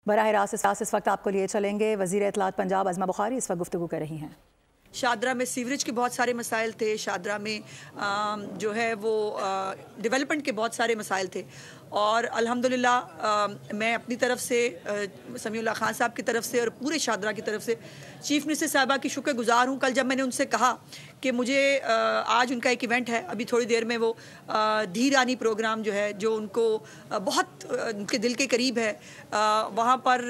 बराह रास्त इस वक्त आपको लिए चलेंगे। वज़ीर इत्तलात पंजाब अज़मा बुखारी इस वक्त गुफ्तगू कर रही हैं। शादरा में सीवरेज के बहुत सारे मसाइल थे, शादरा में जो है वो डेवलपमेंट के बहुत सारे मसाइल थे और अल्हम्दुलिल्लाह मैं अपनी तरफ से समीउल्लाह खान साहब की तरफ से और पूरे शादरा की तरफ से चीफ मिनिस्टर साहिबा की शुक्रगुजार हूँ। कल जब मैंने उनसे कहा कि मुझे आज उनका एक इवेंट है, अभी थोड़ी देर में वो धीरानी प्रोग्राम जो है जो उनको बहुत उनके दिल के करीब है, वहाँ पर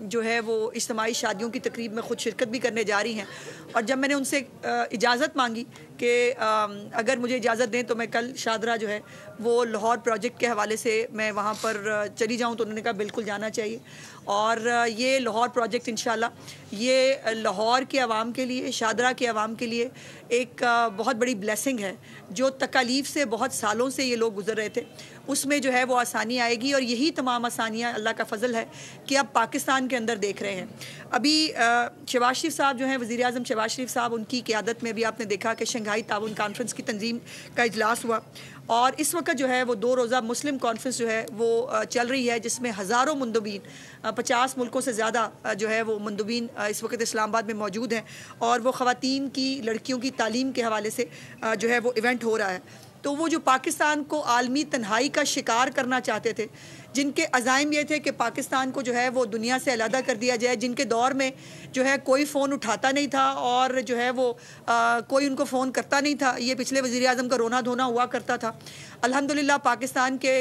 जो है वो इज्तिमाई शादियों की तकरीब में ख़ुद शिरकत भी करने जा रही हैं। और जब मैंने उनसे इजाज़त मांगी कि अगर मुझे इजाज़त दें तो मैं कल शादरा जो है वो लाहौर प्रोजेक्ट के हवाले से मैं वहाँ पर चली जाऊँ, तो उन्होंने कहा बिल्कुल जाना चाहिए। और ये लाहौर प्रोजेक्ट इंशाल्लाह ये लाहौर के अवाम के लिए, शादरा के अवाम के लिए एक बहुत बड़ी ब्लेसिंग है। जो तकालीफ से बहुत सालों से ये लोग गुजर रहे थे उसमें जो है वो आसानी आएगी और यही तमाम आसानियाँ अल्लाह का फ़ज़ल है कि अब पाकिस्तान के अंदर देख रहे हैं। अभी शहबाज शरीफ साहब जो हैं वज़ीर आज़म शहबाज शरीफ साहब, उनकी क़यादत में भी आपने देखा कि शंघाई ताउन कॉन्फ्रेंस की तंजीम का इजलास हुआ और इस वक्त जो है वो 2 रोज़ा मुस्लिम कॉन्फ्रेंस जो है वो चल रही है, जिसमें हज़ारों मुंदबीन 50 मुल्कों से ज़्यादा जो है वो मुंदबीन इस वक्त इस्लामाबाद में मौजूद हैं और वो ख़वातीन की, लड़कियों की तालीम के हवाले से जो है वो इवेंट हो रहा है। तो वो जो पाकिस्तान को आलमी तन्हाई का शिकार करना चाहते थे, जिनके अज़ाइम ये थे कि पाकिस्तान को जो है वो दुनिया से अलहदा कर दिया जाए, जिनके दौर में जो है कोई फ़ोन उठाता नहीं था और जो है वो कोई उनको फ़ोन करता नहीं था, ये पिछले वज़ीर आज़म का रोना धोना हुआ करता था। अल्हम्दुलिल्लाह पाकिस्तान के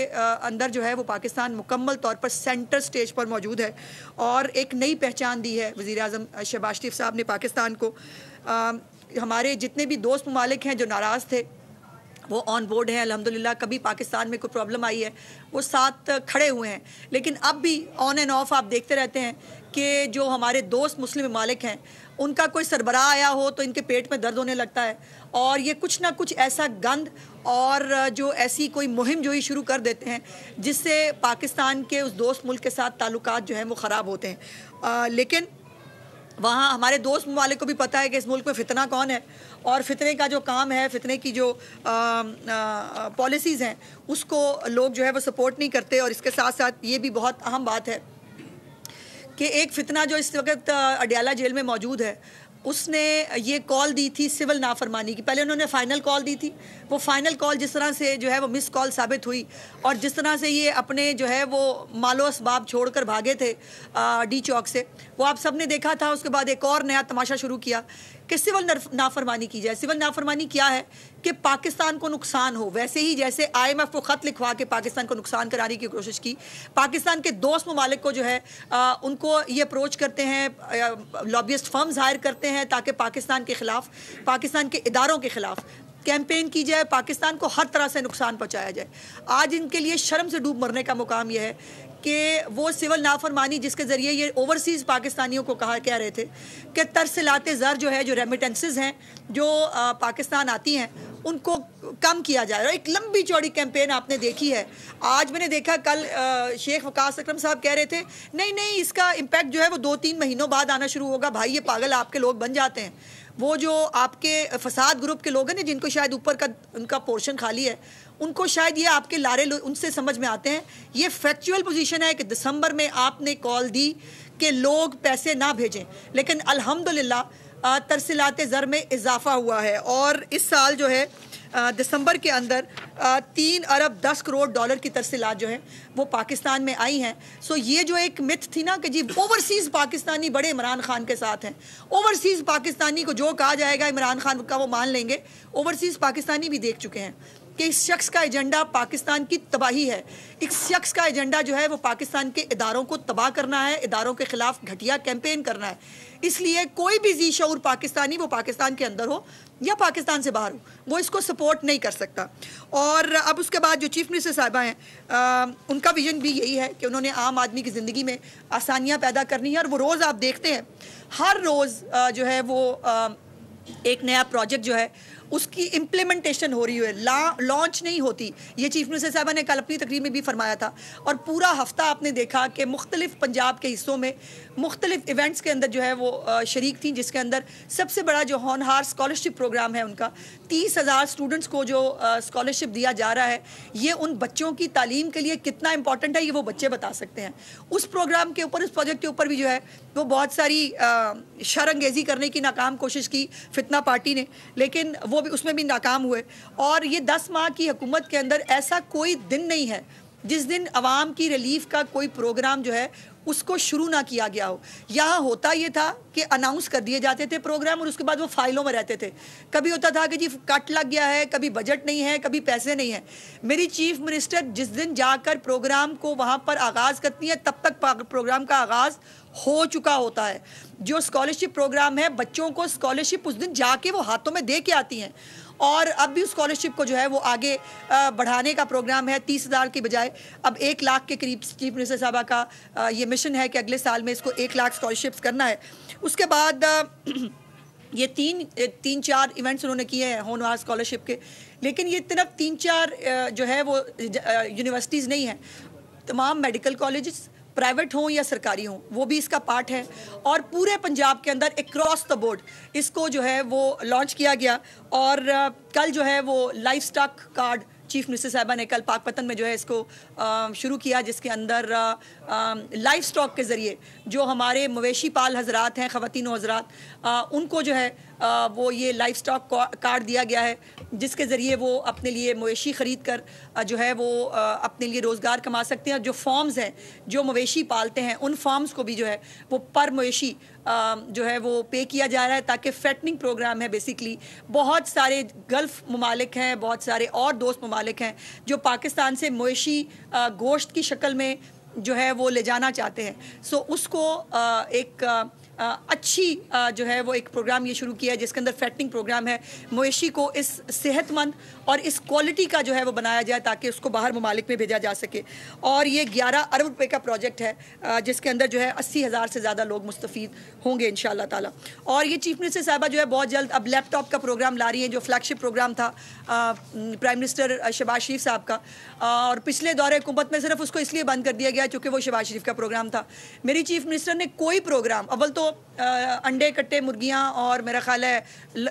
अंदर जो है वो पाकिस्तान मुकम्मल तौर पर सेंटर स्टेज पर मौजूद है और एक नई पहचान दी है वज़ीर आज़म शहबाज शरीफ साहब ने पाकिस्तान को। हमारे जितने भी दोस्त ममालिक हैं जो नाराज़ थे वो ऑन बोर्ड हैं अल्हम्दुलिल्लाह। कभी पाकिस्तान में कोई प्रॉब्लम आई है वो साथ खड़े हुए हैं, लेकिन अब भी ऑन एंड ऑफ आप देखते रहते हैं कि जो हमारे दोस्त मुस्लिम ममालिक हैं उनका कोई सरबराह आया हो तो इनके पेट में दर्द होने लगता है और ये कुछ ना कुछ ऐसा गंद और जो ऐसी कोई मुहिम जो ही शुरू कर देते हैं जिससे पाकिस्तान के उस दोस्त मुल्क के साथ ताल्लुकात जो हैं वो ख़राब होते हैं। लेकिन वहाँ हमारे दोस्त ममालिक को भी पता है कि इस मुल्क में फ़ितना कौन है और फ़ितने का जो काम है, फ़ितने की जो पॉलिसीज़ हैं उसको लोग जो है वो सपोर्ट नहीं करते। और इसके साथ साथ ये भी बहुत अहम बात है कि एक फ़ितना जो इस वक्त अडयाला जेल में मौजूद है उसने ये कॉल दी थी सिविल नाफरमानी की। पहले उन्होंने फ़ाइनल कॉल दी थी, वो फ़ाइनल कॉल जिस तरह से जो है वो मिस कॉल साबित हुई और जिस तरह से ये अपने जो है वो मालो असबाब छोड़कर भागे थे डी चौक से, वो आप सब ने देखा था। उसके बाद एक और नया तमाशा शुरू किया कि सिविल नाफरमानी की जाए। सिविल नाफरमानी क्या है कि पाकिस्तान को नुकसान हो, वैसे ही जैसे IMF को ख़त लिखवा के पाकिस्तान को नुकसान कराने की कोशिश की। पाकिस्तान के दोस्त ममालिक को जो है उनको ये अप्रोच करते हैं, लॉबियस्ट फर्म्स हायर करते हैं ताकि पाकिस्तान के ख़िलाफ़, पाकिस्तान के इदारों के ख़िलाफ़ कैंपेन की जाए, पाकिस्तान को हर तरह से नुकसान पहुँचाया जाए। आज इनके लिए शर्म से डूब मरने का मुकाम यह है कि वो सिविल नाफरमानी जिसके ज़रिए ये ओवरसीज़ पाकिस्तानियों को कह रहे थे कि तरसिलाते ज़र जो है, जो रेमिटेंसेस हैं जो पाकिस्तान आती हैं उनको कम किया जाए। और एक लंबी चौड़ी कैंपेन आपने देखी है। आज मैंने देखा कल शेख वकास अकरम साहब कह रहे थे नहीं इसका इम्पैक्ट जो है वो 2-3 महीनों बाद आना शुरू होगा। भाई ये पागल आपके लोग बन जाते हैं। वो जो आपके फसाद ग्रुप के लोग हैं ना, जिनको शायद ऊपर का उनका पोर्शन खाली है, उनको शायद ये आपके लारे उनसे समझ में आते हैं। ये फैक्चुअल पोजीशन है कि दिसंबर में आपने कॉल दी कि लोग पैसे ना भेजें, लेकिन अल्हम्दुलिल्लाह तरसिलाते ज़र में इजाफा हुआ है और इस साल जो है दिसंबर के अंदर 3 अरब 10 करोड़ डॉलर की तरसीलात जो है वो पाकिस्तान में आई हैं। सो ये जो एक मिथ थी ना कि जी ओवरसीज़ पाकिस्तानी बड़े इमरान खान के साथ हैं, ओवरसीज़ पाकिस्तानी को जो कहा जाएगा इमरान खान का वो मान लेंगे, ओवरसीज़ पाकिस्तानी भी देख चुके हैं कि इस शख्स का एजेंडा पाकिस्तान की तबाही है। इस शख्स का एजेंडा जो है वो पाकिस्तान के इदारों को तबाह करना है, इदारों के ख़िलाफ़ घटिया कैंपेन करना है। इसलिए कोई भी जी शऊर पाकिस्तानी, वो पाकिस्तान के अंदर हो या पाकिस्तान से बाहर हो, वो इसको सपोर्ट नहीं कर सकता। और अब उसके बाद जो चीफ मिनिस्टर साहिबा हैं उनका विजन भी यही है कि उन्होंने आम आदमी की ज़िंदगी में आसानियाँ पैदा करनी है। और वो रोज़ आप देखते हैं हर रोज़ जो है वो एक नया प्रोजेक्ट जो है उसकी इम्प्लीमेंटेशन हो रही है, लॉन्च नहीं होती। ये चीफ मिनिस्टर साहबा ने कल अपनी तकरीर में भी फरमाया था। और पूरा हफ्ता आपने देखा कि मुख्तलिफ पंजाब के हिस्सों में मुख्तलिफ इवेंट्स के अंदर जो है वो शरीक थी, जिसके अंदर सबसे बड़ा जो होनहार स्कॉलरशिप प्रोग्राम है उनका 30,000 स्टूडेंट्स को जो स्कॉलरशिप दिया जा रहा है, ये उन बच्चों की तालीम के लिए कितना इंपॉर्टेंट है ये वो बच्चे बता सकते हैं। उस प्रोग्राम के ऊपर, उस प्रोजेक्ट के ऊपर भी जो है वो बहुत सारी शरअंगेज़ी करने की नाकाम कोशिश की फितना पार्टी ने, लेकिन वो भी उसमें भी नाकाम हुए। और ये 10 माह की हुकूमत के अंदर ऐसा कोई दिन नहीं है जिस दिन अवाम की रिलीफ का कोई प्रोग्राम जो है उसको शुरू ना किया गया हो। यहाँ होता ये था कि अनाउंस कर दिए जाते थे प्रोग्राम और उसके बाद वो फाइलों में रहते थे। कभी होता था कि जी कट लग गया है, कभी बजट नहीं है, कभी पैसे नहीं है। मेरी चीफ मिनिस्टर जिस दिन जाकर प्रोग्राम को वहाँ पर आगाज़ करती है तब तक प्रोग्राम का आगाज़ हो चुका होता है। जो स्कॉलरशिप प्रोग्राम है, बच्चों को स्कॉलरशिप उस दिन जाके वो हाथों में दे के आती हैं। और अब भी उस स्कॉलरशिप को जो है वो आगे बढ़ाने का प्रोग्राम है। 30,000 की बजाय अब 1 लाख के करीब चीफ मिनिस्टर साहबा का ये मिशन है कि अगले साल में इसको 1 लाख स्कॉलरशिप्स करना है। उसके बाद ये तीन चार इवेंट्स उन्होंने किए हैं होनहार स्कॉलरशिप के, लेकिन ये सिर्फ 3-4 जो है वो यूनिवर्सिटीज़ नहीं हैं। तमाम मेडिकल कॉलेजेस प्राइवेट हों या सरकारी हों, वो भी इसका पार्ट है। और पूरे पंजाब के अंदर अक्रॉस द बोर्ड इसको जो है वो लॉन्च किया गया। और कल जो है वो life stock card chief minister साहबा ने कल पाकपतन में जो है इसको शुरू किया, जिसके अंदर लाइफ स्टॉक के ज़रिए जो हमारे मवेशी पाल हजरात हैं, ख़वातीन हजरात, उनको जो है वो ये लाइफ स्टॉक कार्ड दिया गया है, जिसके ज़रिए वो अपने लिए मवेशी ख़रीद कर जो है वो अपने लिए रोज़गार कमा सकते हैं। जो फॉर्म्स हैं जो मवेशी पालते हैं, उन फॉर्म्स को भी जो है वो पर मवेशी जो है वो पे किया जा रहा है, ताकि फैटनिंग प्रोग्राम है। बेसिकली बहुत सारे गल्फ़ ममालिक हैं, बहुत सारे और दोस्त ममालिक हैं जो पाकिस्तान से मवेशी गोश्त की शक्ल में जो है वो ले जाना चाहते हैं। सो उसको एक अच्छी जो है वो एक प्रोग्राम ये शुरू किया है, जिसके अंदर फैटनिंग प्रोग्राम है। मवेशी को इस सेहतमंद और इस क्वालिटी का जो है वो बनाया जाए ताकि उसको बाहर ममालिक में भेजा जा सके। और ये 11 अरब रुपए का प्रोजेक्ट है, जिसके अंदर जो है 80,000 से ज़्यादा लोग मुस्तफ़ीद होंगे इंशाअल्लाह ताला। और ये चीफ मिनिस्टर साहबा जो है बहुत जल्द अब लैपटॉप का प्रोग्राम ला रही है, जो फ्लैगशिप प्रोग्राम था प्राइम मिनिस्टर शहबाज शरीफ साहब का। और पिछले दौरे हुकूमत में सिर्फ उसको इसलिए बंद कर दिया गया क्योंकि वो शहबाज शरीफ का प्रोग्राम था। मेरी चीफ मिनिस्टर ने कोई प्रोग्राम, अव्वल तो अंडे कट्टे मुर्गियाँ और मेरा ख्याल है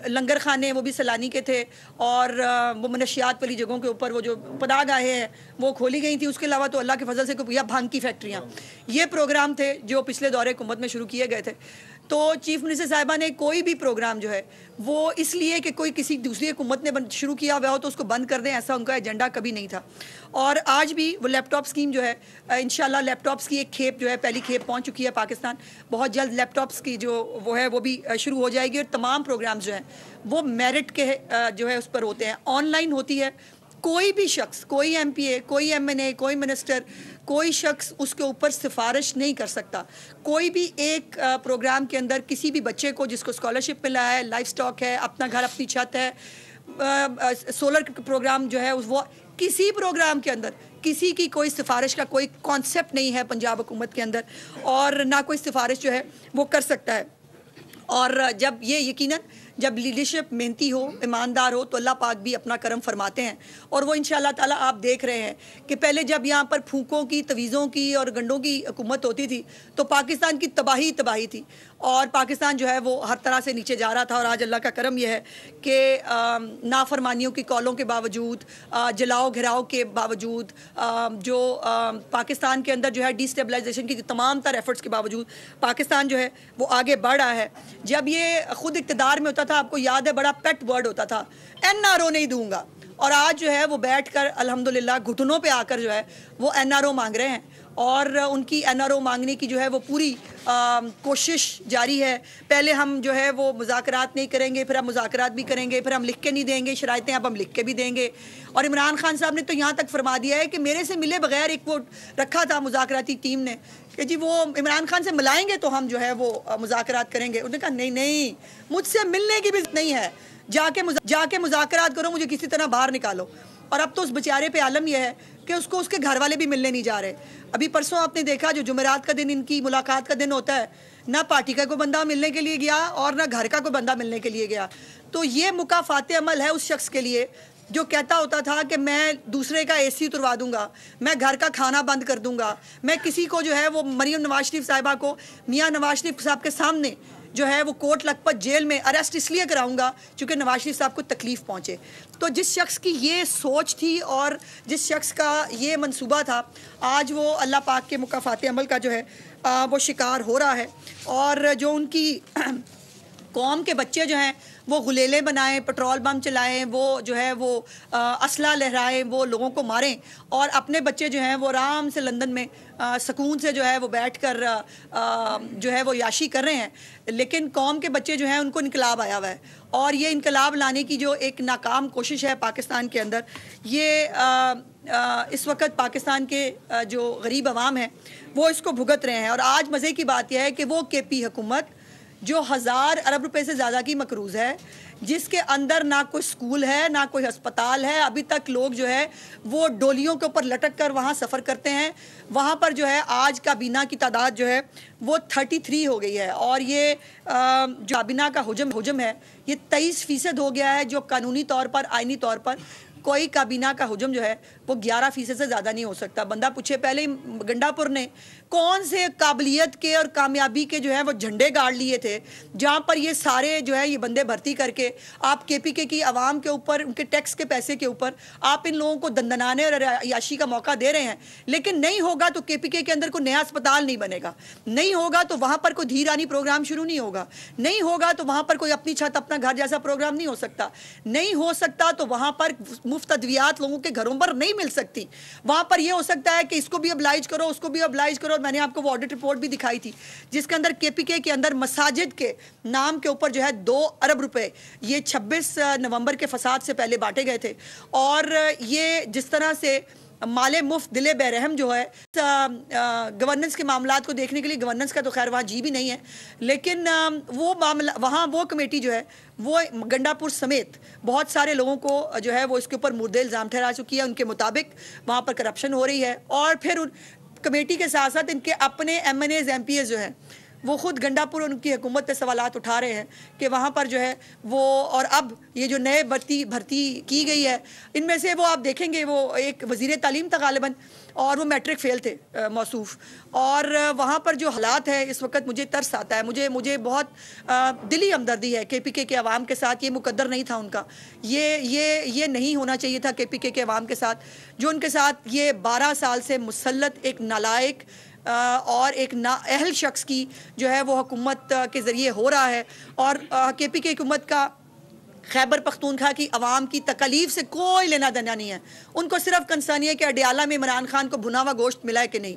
लंगर खाने वो भी सैलानी के थे, और वो मनशियात वाली जगहों के ऊपर वो जो पनाहगाहें हैं वो खोली गई थी। उसके अलावा तो अल्लाह के फजल से या भांग की फैक्ट्रियाँ, ये प्रोग्राम थे जो पिछले दौरे हुकूमत में शुरू किए गए थे। तो चीफ मिनिस्टर साहिबा ने कोई भी प्रोग्राम जो है वो इसलिए कि कोई किसी दूसरी हुकूमत ने शुरू किया हुआ हो तो उसको बंद कर दें, ऐसा उनका एजेंडा कभी नहीं था। और आज भी वो लैपटॉप स्कीम जो है इंशाल्लाह लैपटॉप्स की एक खेप जो है पहली खेप पहुंच चुकी है पाकिस्तान। बहुत जल्द लैपटॉप्स की जो वो है वो भी शुरू हो जाएगी। और तमाम प्रोग्राम्स जो हैं वो मेरिट के जो है उस पर होते हैं, ऑनलाइन होती है। कोई भी शख्स, कोई MPA, कोई MNA, कोई मिनिस्टर, कोई शख्स उसके ऊपर सिफारिश नहीं कर सकता। कोई भी एक प्रोग्राम के अंदर किसी भी बच्चे को जिसको स्कॉलरशिप मिला है, लाइफ स्टॉक है, अपना घर अपनी छत है, सोलर प्रोग्राम जो है वो, किसी प्रोग्राम के अंदर किसी की कोई सिफारिश का कोई कॉन्सेप्ट नहीं है पंजाब हुकूमत के अंदर, और ना कोई सिफारिश जो है वो कर सकता है। और जब ये यकीनन जब लीडरशिप मेहनती हो, ईमानदार हो, तो अल्लाह पाक भी अपना करम फरमाते हैं। और वो इंशाअल्लाह ताला आप देख रहे हैं कि पहले जब यहाँ पर फूकों की, तवीज़ों की और गंडों की हुकूमत होती थी तो पाकिस्तान की तबाही थी, और पाकिस्तान जो है वो हर तरह से नीचे जा रहा था। और आज अल्लाह का करम यह है कि नाफरमानियों की कॉलों के बावजूद, जलाओ घिराव के बावजूद, जो पाकिस्तान के अंदर जो है डिस्टेबलाइजेशन की तमाम तर एफर्ट्स के बावजूद पाकिस्तान जो है वो आगे बढ़ रहा है। जब ये खुद इक़्तिदार में होता था, आपको याद है, बड़ा पेट वर्ड होता था, NRO नहीं दूंगा, और आज जो है वो बैठकर अल्हम्दुलिल्लाह घुटनों पे आकर जो है वो NRO मांग रहे हैं। और उनकी NRO मांगने की जो है वो पूरी कोशिश जारी है। पहले हम जो है वो मुज़ाकरात नहीं करेंगे, फिर हम मुज़ाकरात भी करेंगे, फिर हम लिख के नहीं देंगे शराइतें, अब हम लिख के भी देंगे। और इमरान खान साहब ने तो यहाँ तक फरमा दिया है कि मेरे से मिले बगैर एक वो रखा था मुज़ाकराती टीम ने कि जी वो इमरान खान से मिलाएंगे तो हम जो है वो मुज़ाकरात करेंगे। उन्होंने कहा नहीं, मुझसे मिलने की भी नहीं है, जाके मुज़ाकरात करो, मुझे किसी तरह बाहर निकालो। और अब तो उस बेचारे पे आलम यह है कि उसको उसके घर वाले भी मिलने नहीं जा रहे। अभी परसों आपने देखा जो जुमेरात का दिन इनकी मुलाकात का दिन होता है, ना पार्टी का कोई बंदा मिलने के लिए गया और ना घर का कोई बंदा मिलने के लिए गया। तो ये मुकाफाते अमल है उस शख्स के लिए जो कहता होता था कि मैं दूसरे का एसी उतरवा दूंगा, मैं घर का खाना बंद कर दूंगा, मैं किसी को जो है वो मरियम नवाज शरीफ साहिबा को मियाँ नवाज शरीफ साहब के सामने जो है वो कोट लखपत जेल में अरेस्ट इसलिए कराऊंगा क्योंकि नवाज शरीफ साहब को तकलीफ पहुंचे। तो जिस शख्स की ये सोच थी और जिस शख्स का ये मंसूबा था, आज वो अल्लाह पाक के मुकाफाते अमल का जो है वो शिकार हो रहा है। और जो उनकी कौम के बच्चे जो हैं वो गुलेले बनाएं, पेट्रोल बम चलाएं, वो जो है वो असला लहराएं, वो लोगों को मारें, और अपने बच्चे जो हैं वो आराम से लंदन में सुकून से जो है वो बैठकर जो है वो याशी कर रहे हैं। लेकिन कौम के बच्चे जो हैं उनको इनकलाब आया हुआ है, और ये इनकलाब लाने की जो एक नाकाम कोशिश है पाकिस्तान के अंदर, ये इस वक्त पाकिस्तान के जो गरीब अवाम है वो इसको भुगत रहे हैं। और आज मज़े की बात यह है कि वो केपी हुकूमत जो 1000 अरब रुपए से ज़्यादा की मकरूज़ है, जिसके अंदर ना कोई स्कूल है ना कोई अस्पताल है, अभी तक लोग जो है वो डोलियों के ऊपर लटक कर वहाँ सफ़र करते हैं। वहाँ पर जो है आज काबीना की तादाद जो है वो 33 हो गई है, और ये जो काबीना का हुजम है ये 23% हो गया है, जो कानूनी तौर पर आइनी तौर पर कोई काबीना का हुजम जो है वो 11% से ज़्यादा नहीं हो सकता। बंदा पूछे पहले ही गंडापुर ने कौन से काबिलियत के और कामयाबी के जो है वो झंडे गाड़ लिए थे, जहाँ पर ये सारे जो है ये बंदे भर्ती करके आप केपीके की आवाम के ऊपर, उनके टैक्स के पैसे के ऊपर आप इन लोगों को दंदनाने और याशी का मौका दे रहे हैं। लेकिन नहीं होगा तो केपीके के अंदर कोई नया अस्पताल नहीं बनेगा, नहीं होगा तो वहाँ पर कोई धीरानी प्रोग्राम शुरू नहीं होगा, नहीं होगा तो वहाँ पर कोई अपनी छत अपना घर जैसा प्रोग्राम नहीं हो सकता, नहीं हो सकता तो वहाँ पर मुफ्त अद्वियात लोगों के घरों पर नहीं मिल सकती। वहाँ पर यह हो सकता है कि इसको भी अब्लाइज करो, उसको भी अब्लाइज करो। मैंने आपको वो ऑडिट रिपोर्ट भी दिखाई थी जिसके अंदर केपीके के अंदर मसाजिद के नाम के ऊपर जो है 2 अरब रुपए ये 26 नवंबर के फसाद से पहले बांटे गए थे। और ये जिस तरह से माले मुफ्त दिले बेरहम जो है गवर्नेंस के मामलात को देखने के लिए, गवर्नेंस का तो खैर वहाँ जी भी नहीं है, लेकिन वो मामला वहाँ वो कमेटी जो है वो गंडापुर समेत बहुत सारे लोगों को जो है वो इसके ऊपर मुर्दे इल्ज़ाम ठहरा चुकी है। उनके मुताबिक वहाँ पर करप्शन हो रही है, और फिर उन कमेटी के साथ साथ इनके अपने MNAs MPs जो हैं वो खुद गंडापुर उनकी हुकूमत पे सवालात उठा रहे हैं कि वहाँ पर जो है वो, और अब ये जो नए भर्ती की गई है इनमें से वो आप देखेंगे वो एक वज़ीर तालीम था गालिबन, और वो मैट्रिक फ़ेल थे मौसूफ़। और वहाँ पर जो हालात है इस वक्त मुझे तरस आता है, मुझे बहुत दिली हमदर्दी है केपीके के अवाम के साथ। ये मुकद्दर नहीं था उनका, ये नहीं होना चाहिए था केपीके के अवाम के साथ, जो उनके साथ ये 12 साल से मुसल्लत एक नालायक और एक नाअहल शख्स की जो है वो हुकूमत के ज़रिए हो रहा है। और केपीके हुकूमत का खैबर पख्तूनख्वा की आवाम की तकलीफ से कोई लेना देना नहीं है। उनको सिर्फ कंसर्न है कि अडियाला में इमरान खान को भुना हुआ गोश्त मिला है कि नहीं,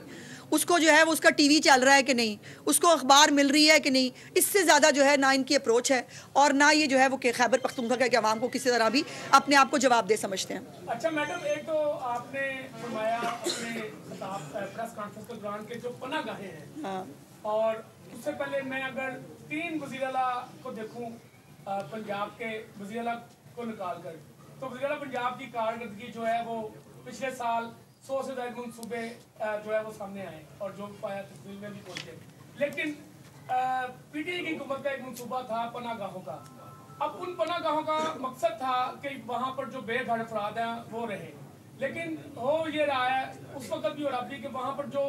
उसको जो है वो उसका टीवी चल रहा है कि नहीं, उसको अखबार मिल रही है कि नहीं। इससे ज़्यादा जो है ना इनकी अप्रोच है, और ना ये जो है वो खैबर पख्तूनख्वा के अवाम को किसी तरह भी अपने आप को जवाब दे समझते हैं। अच्छा मैडम, एक तो आपने फरमाया अपने प्रेस कॉन्फ्रेंस के दौरान के जो पनाह गाहें हैं, हाँ, और उससे पहले मैं अगर 3 वज़ीर आला को देखूं पंजाब के वज़ीर आला को निकाल कर, तो वज़ीर आला पंजाब की कारकर्दगी जो है वो पिछले साल 100 से ज़्यादा मनसूबे जो है वो सामने आए और जो पाया तस्वीर में भी पहुंचे। लेकिन PTI की हुकूमत का एक मनसूबा था पनाह गाहों का। अब उन पनाह गाहों का मकसद था कि वहाँ पर जो बेघर अफराद हैं वो रहे, लेकिन हो ये रहा है उस वक्त भी और अभी कि वहाँ पर जो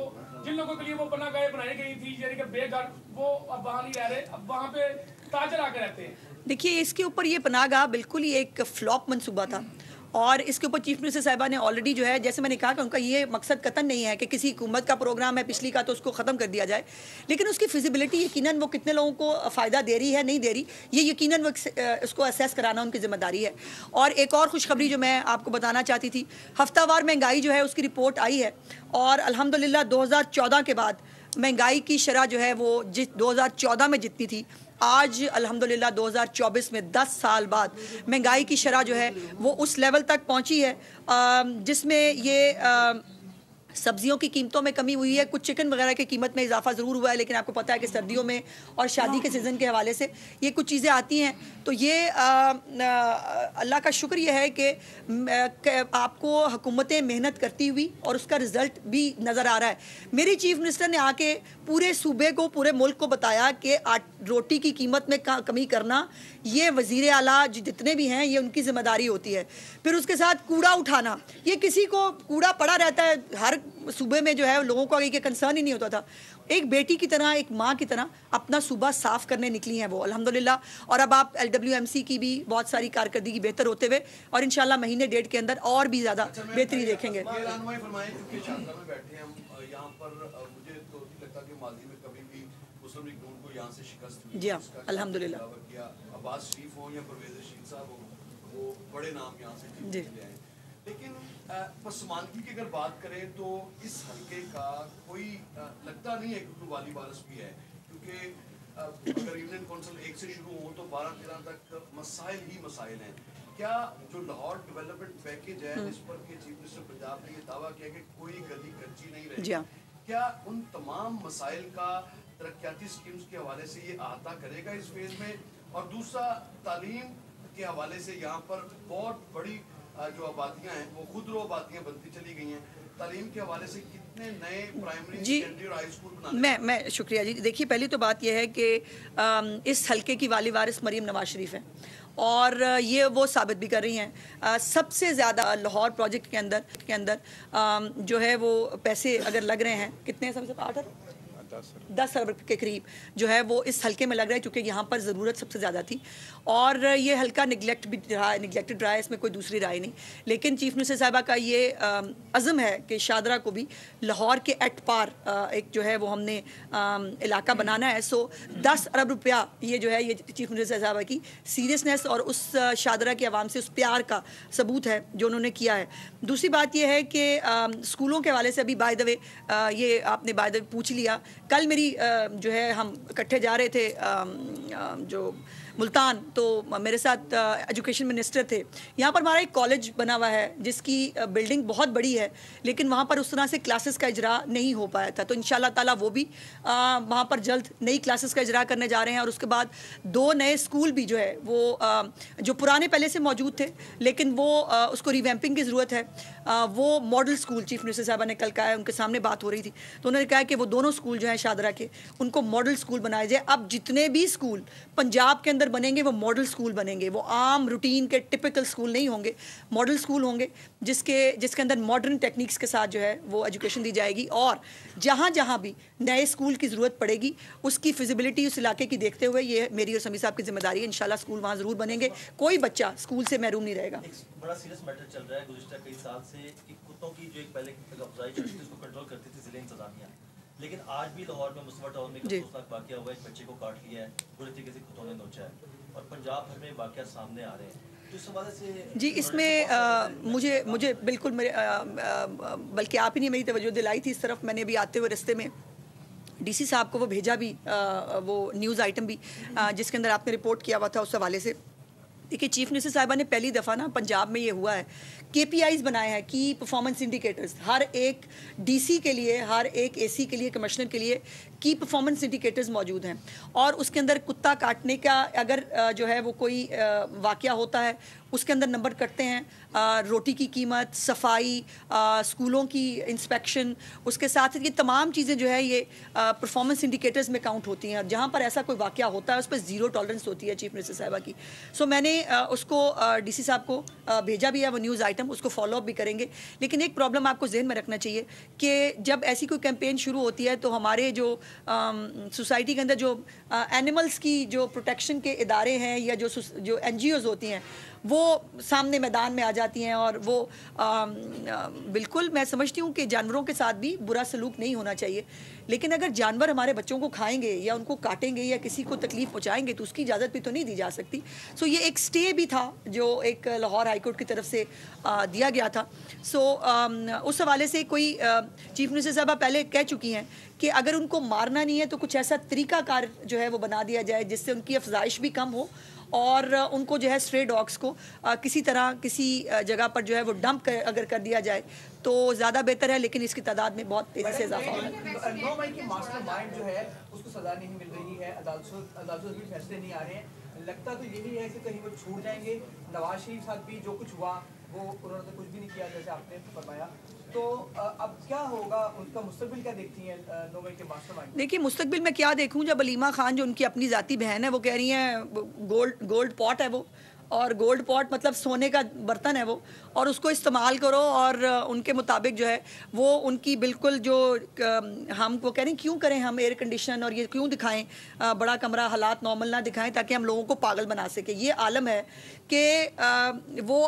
जिन लोगों के लिए वो पनाह गाहें बनाई गई थी यानी कि बेघर, वो अब वहाँ नहीं रह रहे, अब वहाँ पे ताजर आके रहते हैं। देखिए इसके ऊपर ये पनाहगाह बिल्कुल ही एक फ्लॉप मंसूबा था, और इसके ऊपर चीफ मिनिस्टर साहिबा ने ऑलरेडी जो है, जैसे मैंने कहा कि उनका ये मकसद कतन नहीं है कि किसी हुकूमत का प्रोग्राम है पिछली का तो उसको ख़त्म कर दिया जाए, लेकिन उसकी फिजिबिलिटी यकीनन वो कितने लोगों को फ़ायदा दे रही है नहीं दे रही, ये यकीनन वो उसको असेस कराना उनकी ज़िम्मेदारी है। और एक और खुशखबरी जो मैं आपको बताना चाहती थी, हफ्तावार महंगाई जो है उसकी रिपोर्ट आई है, और अल्हम्दुलिल्लाह 2014 के बाद महंगाई की शरह जो है वो 2014 में जितनी थी, आज अल्हम्दुलिल्लाह 2024 में 10 साल बाद महंगाई की शरह जो है वो उस लेवल तक पहुंची है जिसमें ये सब्जियों की कीमतों में कमी हुई है, कुछ चिकन वगैरह की कीमत में इजाफा ज़रूर हुआ है, लेकिन आपको पता है कि सर्दियों में और शादी के सीज़न के हवाले से ये कुछ चीज़ें आती हैं। तो ये अल्लाह का शुक्र ये है कि आपको हुकूमतें मेहनत करती हुई और उसका रिज़ल्ट भी नज़र आ रहा है। मेरी चीफ मिनिस्टर ने आके पूरे सूबे को, पूरे मुल्क को बताया कि रोटी की कीमत में कमी करना ये वज़ीर आला जितने भी हैं ये उनकी ज़िम्मेदारी होती है। फिर उसके साथ कूड़ा उठाना, ये किसी को कूड़ा पड़ा रहता है, हर सूबे में जो है लोगों को आगे कंसर्न ही नहीं होता था। एक बेटी की तरह, एक माँ की तरह अपना सूबा साफ करने निकली हैं वो अल्हम्दुलिल्लाह। और अब आप LWMC की भी बहुत सारी कारकर्दगी बेहतर होते हुए और इंशाल्लाह महीने डेढ़ के अंदर और भी ज़्यादा बेहतरी देखेंगे। जी हाँ, अल्हम्दुलिल्लाह। अब्बास शरीफ हो या परवेज़ रशीद साहब हो, वो बड़े नाम यहाँ से जी। ले आए। लेकिन पसमानदगी की अगर बात करें तो इस हल्के का कोई लगता नहीं है कि वाली वारस भी है, क्योंकि अगर यूनियन कौंसिल 1 से शुरू हो तो 12-13 तक मसाइल ही मसाइल हैं। क्या जो लाहौर डेवलपमेंट पैकेज है जिस पर के चीफ मिनिस्टर पंजाब ने ये दावा किया कि कोई गली कच्ची नहीं रहेगी, क्या उन तमाम मसाइल का तरक्याती स्कीम्स के हवाले से ये अहाता करेगा इस फेज में? और दूसरा, तालीम के हवाले से यहाँ पर बहुत बड़ी जो आबादियाँ हैं वो खुदरो आबादियाँ बनती चली गई हैं। तालीम के हवाले से कितने नए प्राइमरी, सेकेंडरी और हाई स्कूल बनाने? मैं शुक्रिया जी। देखिए, पहली तो बात यह है कि इस हल्के की वाली वारिस मरीम नवाज शरीफ है और ये वो साबित भी कर रही हैं। सबसे ज़्यादा लाहौर प्रोजेक्ट के अंदर जो है वो पैसे अगर लग रहे हैं, कितने सबसे 10 अरब के करीब जो है वो इस हल्के में लग रहा है, क्योंकि यहाँ पर ज़रूरत सबसे ज़्यादा थी और ये हल्का निगलेक्टेड रहा है, इसमें कोई दूसरी राय नहीं। लेकिन चीफ मिनिस्टर साहिबा का ये अज़म है कि शादरा को भी लाहौर के एट पार एक जो है वो हमने इलाका बनाना है। सो 10 अरब रुपया ये जो है ये चीफ मिनिस्टर साहिबा की सीरियसनेस और उस शादरा की आवाम से उस प्यार का सबूत है जो उन्होंने किया है। दूसरी बात यह है कि स्कूलों के हवाले से अभी बाय द वे ये आपने बाय द वे पूछ लिया, कल मेरी जो है हम इकट्ठे जा रहे थे जो मुल्तान, तो मेरे साथ एजुकेशन मिनिस्टर थे। यहाँ पर हमारा एक कॉलेज बना हुआ है जिसकी बिल्डिंग बहुत बड़ी है, लेकिन वहाँ पर उस तरह से क्लासेस का इजरा नहीं हो पाया था। तो इंशाल्लाह ताला वो भी वहाँ पर जल्द नई क्लासेस का इजरा करने जा रहे हैं। और उसके बाद 2 नए स्कूल भी जो है वो जो पुराने पहले से मौजूद थे लेकिन वो उसको रिवैम्पिंग की ज़रूरत है, वो मॉडल स्कूल चीफ मिनिस्टर साहबा ने कल कहा है, उनके सामने बात हो रही थी तो उन्होंने कहा कि वो दोनों स्कूल जो हैं शादरा के, उनको मॉडल स्कूल बनाए जाए। अब जितने भी स्कूल पंजाब के अंदर बनेंगे वो मॉडल स्कूल बनेंगे, वो आम रूटीन के टिपिकल स्कूल नहीं होंगे, मॉडल स्कूल होंगे जिसके अंदर मॉडर्न टेक्निक्स के साथ जो है वो एजुकेशन दी जाएगी। और जहाँ जहाँ भी नए स्कूल की ज़रूरत पड़ेगी उसकी फिजिबिलिटी उस इलाके की देखते हुए ये मेरी और समी साहब की जिम्मेदारी है, इंशाल्लाह स्कूल वहाँ ज़रूर बनेंगे, कोई बच्चा स्कूल से महरूम नहीं रहेगा। बड़ा सीरियस मैटर चल रहा है गुज़िश्ता कई साल से कि कुत्तों की जो एक पहले अफजाई चलती थी उसको कंट्रोल करती थी ज़िले इंतज़ामिया, लेकिन आज भी लाहौर में मुस्तफा टाउन में एक अफसोसनाक वाक़या हुआ है, एक बच्चे को काट लिया है, बुरे तरीके से कुत्तों ने नोचा है और पंजाब भर में वाक़या सामने आ रहे हैं। तो इस हवाले से जी इसमें मुझे बिल्कुल मेरे बल्कि आप ही ने मेरी तवज्जो दिलाई थी इस तरफ। मैंने अभी आते हुए रास्ते में DC साहब को वो भेजा भी वो न्यूज़ आइटम भी जिसके अंदर आपने रिपोर्ट किया हुआ था उस हवाले से। देखिए, चीफ मिनिस्टर साहिबा ने पहली दफ़ा ना पंजाब में ये हुआ है KPIs बनाए हैं, की परफॉर्मेंस इंडिकेटर्स, हर एक DC के लिए, हर एक AC के लिए, कमिश्नर के लिए की परफॉर्मेंस इंडिकेटर्स मौजूद हैं। और उसके अंदर कुत्ता काटने का अगर जो है वो कोई वाक़या होता है उसके अंदर नंबर कटते हैं, रोटी की कीमत, सफाई, स्कूलों की इंस्पेक्शन, उसके साथ ये तमाम चीज़ें जो है ये परफॉर्मेंस इंडिकेटर्स में काउंट होती हैं। जहाँ पर ऐसा कोई वाक़या होता है उस पर ज़ीरो टॉलरेंस होती है चीफ मिनिस्टर साहिबा की। सो मैंने उसको DC साहब को भेजा भी है वो न्यूज़ आइटम, उसको फॉलो अप भी करेंगे। लेकिन एक प्रॉब्लम आपको जहन में रखना चाहिए कि जब ऐसी कोई कैंपेन शुरू होती है तो हमारे जो सोसाइटी के अंदर जो एनिमल्स की जो प्रोटेक्शन के इदारे हैं या जो NGOs होती हैं वो सामने मैदान में आ जाती हैं। और वो बिल्कुल मैं समझती हूँ कि जानवरों के साथ भी बुरा सलूक नहीं होना चाहिए, लेकिन अगर जानवर हमारे बच्चों को खाएंगे या उनको काटेंगे या किसी को तकलीफ पहुँचाएंगे तो उसकी इजाज़त भी तो नहीं दी जा सकती। सो ये एक स्टे भी था जो एक लाहौर हाई कोर्ट की तरफ से दिया गया था। सो उस हवाले से कोई चीफ मिनिस्टर साहबा पहले कह चुकी हैं कि अगर उनको मारना नहीं है तो कुछ ऐसा तरीकाकार जो है वो बना दिया जाए जिससे उनकी अफजाइश भी कम हो और उनको जो है स्ट्रे डॉग्स को किसी तरह किसी जगह पर जो है वो डंप अगर कर दिया जाए तो ज़्यादा बेहतर है, लेकिन इसकी तादाद में बहुत तेज़ी से इजाफा हो रहा है। 9 मई की मास्टरमाइंड जो है उसको सजा नहीं मिल रही है, अदालतों से भी फैसले नहीं आ रहे हैं, लगता तो यही है कि कहीं वो छूट जाएंगे। नवाज शरीफ साथ भी जो कुछ हुआ वो उन्होंने तो कुछ भी नहीं किया जैसे आपने फरमाया, तो अब क्या होगा, उनका मुस्तकबिल क्या देखती हैं 9 मई के मास्टरमाइंड? देखिए मुस्तकबिल में क्या देखूं, जब अलीमा खान जो उनकी अपनी ज़ाती बहन है वो कह रही हैं गोल्ड पॉट है वो, और गोल्ड पॉट मतलब सोने का बर्तन है वो, और उसको इस्तेमाल करो, और उनके मुताबिक जो है वो उनकी बिल्कुल जो हम वो कह रहे हैं क्यों करें हम एयर कंडीशन और ये क्यों दिखाएं बड़ा कमरा, हालात नॉर्मल ना दिखाएं ताकि हम लोगों को पागल बना सके। ये आलम है कि वो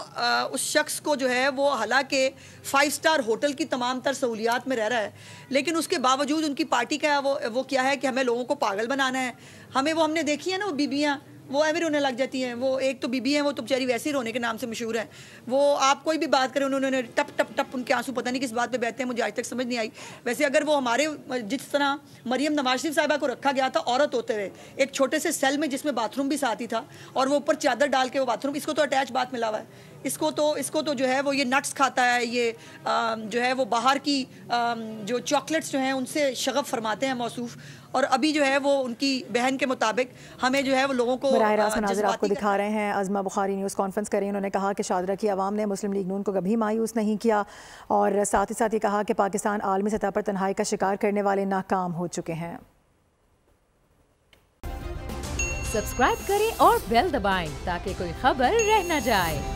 उस शख्स को जो है वो हालांकि 5 स्टार होटल की तमाम तर सहूलियात में रह रहा है, लेकिन उसके बावजूद उनकी पार्टी का वो क्या है कि हमें लोगों को पागल बनाना है। हमने देखी है ना वो बीबियाँ, वो एवरी रोने लग जाती हैं। वो एक तो बीबी हैं, वो तो बेचारी वैसे ही रोने के नाम से मशहूर है। वो आप कोई भी बात करें उन्होंने टप टप टप उनके आंसू पता नहीं किस बात पे बहते हैं, मुझे आज तक समझ नहीं आई। वैसे अगर वो हमारे जिस तरह मरियम नवाज शरीफ साहिबा को रखा गया था औरत होते हुए एक छोटे से सेल में जिसमें बाथरूम भी साथ ही था, और वो ऊपर चादर डाल के वो बाथरूम, इसको तो अटैच बात मिला हुआ है, इसको तो जो है वो ये नट्स खाता है, ये जो है वो बाहर की जो चॉकलेट्स जो हैं उनसे शगफ फरमाते हैं मौसूफ, और अभी जो है वो उनकी बहन के मुताबिक हमें जो है वो लोगों को बराह रास्त मनाज़िर आपको दिखा रहे हैं। अज़मा बुखारी न्यूज़ कॉन्फ्रेंस करी, उन्होंने कहा कि शादरा की आवाम ने मुस्लिम लीग नून को कभी मायूस नहीं किया, और साथ ही साथ ये कहा कि पाकिस्तान आलमी सतह पर तन्हाई का शिकार करने वाले नाकाम हो चुके हैं। सब्सक्राइब करें और बेल दबाएं ताकि कोई खबर रह न जाए।